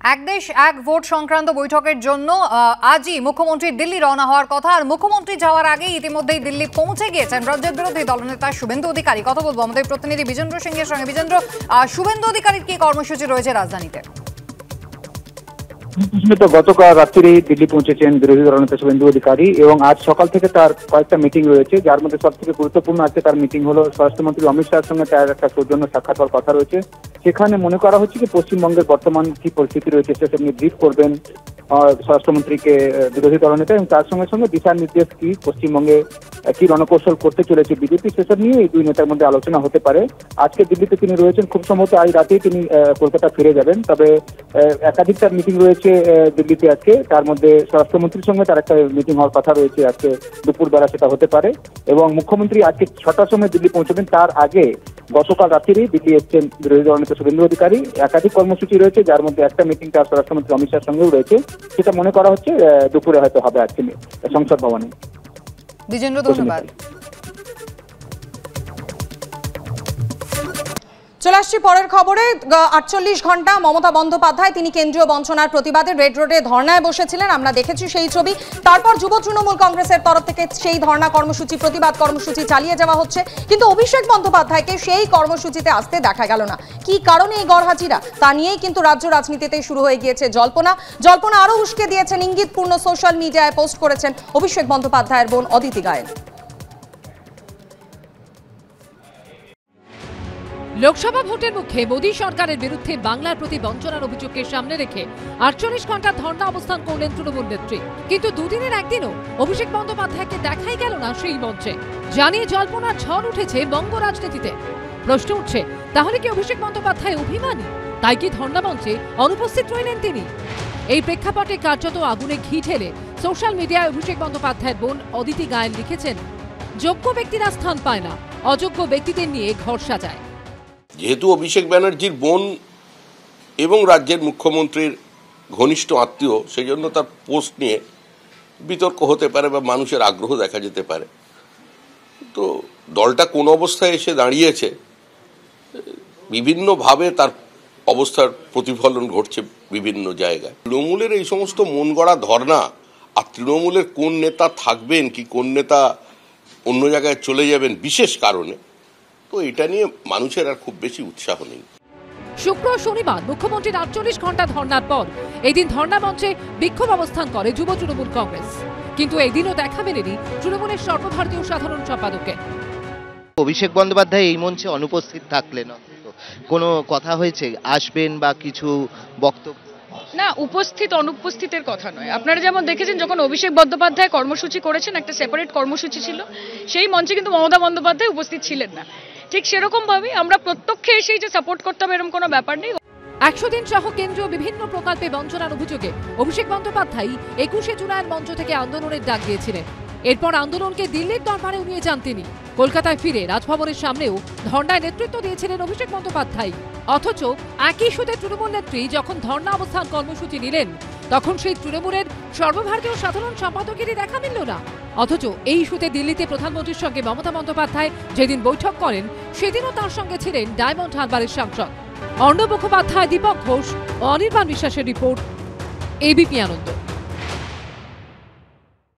এক দেশ এক ভোট সংক্রান্ত বৈঠকের জন্য আজই মুখ্যমন্ত্রী দিল্লি রওনা হওয়ার কথা। আর মুখ্যমন্ত্রী যাওয়ার আগে ইতিমধ্যেই দিল্লি পৌঁছে গিয়েছেন রাজ্যের বিরোধী দলনেতা শুভেন্দু অধিকারী। কথা বলবো আমাদের প্রতিনিধি বিজেন্দ্র সিংহের সঙ্গে। বিজেন্দ্র, শুভেন্দু অধিকারীর কি কর্মসূচি রয়েছে রাজধানীতে? গতকাল রাত্রি দিল্লি পৌঁছেছেন বিরোধী দলনেতা শুভেন্দু অধিকারী এবং আজ সকাল থেকে তার কয়েকটা মিটিং রয়েছে, যার মধ্যে সব থেকে গুরুত্বপূর্ণ আছে তার মিটিং হলো স্বরাষ্ট্রমন্ত্রী অমিত শাহের সঙ্গে তার একটা সৌজন্য সাক্ষাৎ হওয়ার কথা রয়েছে। সেখানে মনে করা হচ্ছে যে পশ্চিমবঙ্গের বর্তমান কি পরিস্থিতি রয়েছে সেসব নিয়ে ব্রিফ করবেন স্বরাষ্ট্রমন্ত্রীকে বিরোধী দলনেতা, এবং তার সঙ্গে সঙ্গে দিশা নির্দেশ কি পশ্চিমবঙ্গে কি রণকৌশল করতে চলেছে বিজেপি সেসব নিয়ে এই দুই নেতার মধ্যে আলোচনা হতে পারে। আজকে দিল্লিতে তিনি রয়েছেন, খুব সম্ভবত আজ রাতেই তিনি কলকাতা ফিরে যাবেন। তবে একাধিক তার মিটিং রয়েছে দিল্লিতে আজকে, তার মধ্যে স্বরাষ্ট্রমন্ত্রীর সঙ্গে তার একটা মিটিং হওয়ার কথা রয়েছে আজকে দুপুরবেলা, সেটা হতে পারে। এবং মুখ্যমন্ত্রী আজকে 6টার সময় দিল্লি পৌঁছবেন। তার আগে গতকাল রাত্রেই দিল্লি এসছেন বিরোধী দলনেতা শুভেন্দু অধিকারী। একাধিক কর্মসূচি রয়েছে, যার মধ্যে একটা মিটিং তার স্বরাষ্ট্রমন্ত্রী অমিত শাহের সঙ্গেও রয়েছে, সেটা মনে করা হচ্ছে দুপুরে হয়তো হবে আজকে সংসদ ভবনে। বিজেন্দ্র, ধন্যবাদ। চলে আসছি পরের খবরে। 48 ঘন্টা মমতা বন্দ্যোপাধ্যায় তিনি কেন্দ্রীয় বঞ্চনার প্রতিবাদে রেড রোডে ধর্নায় বসেছিলেন, আমরা দেখেছি সেই ছবি। তারপর যুব তৃণমূল কংগ্রেসের তরফ থেকে সেই ধর্না কর্মসূচি, প্রতিবাদ কর্মসূচি চালিয়ে যাওয়া হচ্ছে, কিন্তু অভিষেক বন্দ্যোপাধ্যায়কে সেই কর্মসূচিতে আসতে দেখা গেল না। কি কারণে এই গড়হাজিরা, তা নিয়েই কিন্তু রাজ্য রাজনীতিতে শুরু হয়ে গিয়েছে জল্পনা আরও উস্কে দিয়েছেন, ইঙ্গিতপূর্ণ সোশ্যাল মিডিয়ায় পোস্ট করেছেন অভিষেক বন্দ্যোপাধ্যায়ের বোন অদিতি গায়েন। লোকসভা ভোটের মুখে মোদী সরকারের বিরুদ্ধে বাংলার প্রতি বঞ্চনার অভিযোগকে সামনে রেখে 48 ঘন্টা ধর্ণা অবস্থান করলেন তৃণমূল নেত্রী। কিন্তু দুদিনের একদিনও অভিষেক বন্দ্যোপাধ্যায়কে দেখাই গেল না সেই মঞ্চে। জানিয়ে জল্পনার ঝড় উঠেছে বঙ্গ রাজনীতিতে। প্রশ্ন উঠছে, তাহলে কি অভিষেক বন্দ্যোপাধ্যায় অভিমানী? তাই কি ধর্ণা মঞ্চে অনুপস্থিত রইলেন তিনি? এই প্রেক্ষাপটে কার্যত আগুনে ঘি ঢেলে সোশ্যাল মিডিয়ায় অভিষেক বন্দ্যোপাধ্যায়ের বোন অদিতি গায়েন লিখেছেন, যোগ্য ব্যক্তিরা স্থান পায় না, অযোগ্য ব্যক্তিদের নিয়ে ঘর সাজায়। যেহেতু অভিষেক ব্যানার্জির বোন এবং রাজ্যের মুখ্যমন্ত্রীর ঘনিষ্ঠ আত্মীয়, সেই জন্য তার পোস্ট নিয়ে বিতর্ক হতে পারে বা মানুষের আগ্রহ দেখা যেতে পারে। তো দলটা কোন অবস্থায় এসে দাঁড়িয়েছে, বিভিন্নভাবে তার অবস্থার প্রতিফলন ঘটছে বিভিন্ন জায়গায়। তৃণমূলের এই সমস্ত মন গড়া ধর্ণা, আর তৃণমূলের কোন নেতা থাকবেন কি কোন নেতা অন্য জায়গায় চলে যাবেন বিশেষ কারণে, তো এটা নিয়ে মানুষের আর খুব বেশি উৎসাহ নেই। শুক্র শনিবার মুখ্যমন্ত্রীর 48 ঘন্টা ধর্নার পর এদিন ধর্না মঞ্চে বিক্ষোভ অবস্থান করে যুব তৃণমূল কংগ্রেস। কিন্তু এদিনও দেখা মেলেনি তৃণমূলের সর্বভারতীয় সাধারণ সম্পাদকের। অভিষেক বন্দ্যোপাধ্যায় এই মঞ্চে অনুপস্থিত থাকলেন, কোনো কথা হয়েছে আসবেন বা কিছু বক্তব্য? না, উপস্থিত অনুপস্থিতের কথা নয়। আপনারা যেমন দেখেছেন, যখন অভিষেক বন্দ্যোপাধ্যায় কর্মসূচি করেছেন, একটা সেপারেট কর্মসূচি ছিল, সেই মঞ্চে কিন্তু মমতা বন্দ্যোপাধ্যায় উপস্থিত ছিলেন না। ঠিক সেরকম ভাবে আমরা প্রত্যক্ষে এসেই যে সাপোর্ট করতে হবে এরকম কোনো ব্যাপার নেই। 100 দিন সহ কেন্দ্রীয় বিভিন্ন প্রকল্পে বঞ্চনার অভিযোগে অভিষেক বন্দ্যোপাধ্যায় 21শে জুলাইয়ের মঞ্চ থেকে আন্দোলনের ডাক দিয়েছিলেন। এরপর আন্দোলনকে দিল্লির দরবারে নিয়ে যান তিনি। কলকাতায় ফিরে রাজভবনের সামনেও ধর্নায় নেতৃত্ব দিয়েছিলেন অভিষেক বন্দ্যোপাধ্যায়। অথচ একই ইস্যুতে তৃণমূল নেত্রী যখন ধর্না অবস্থান কর্মসূচি নিলেন, তখন সেই তৃণমূলের সর্বভারতীয় সাধারণ সম্পাদকেরই দেখা মিলল না। অথচ এই ইস্যুতে দিল্লিতে প্রধানমন্ত্রীর সঙ্গে মমতা বন্দ্যোপাধ্যায় যেদিন বৈঠক করেন, সেদিনও তার সঙ্গে ছিলেন ডায়মন্ড হারবারের সাংসদ অর্ণব মুখোপাধ্যায়, দীপক ঘোষ ও অনির্বাণ বিশ্বাসের রিপোর্ট, এবিপি আনন্দ।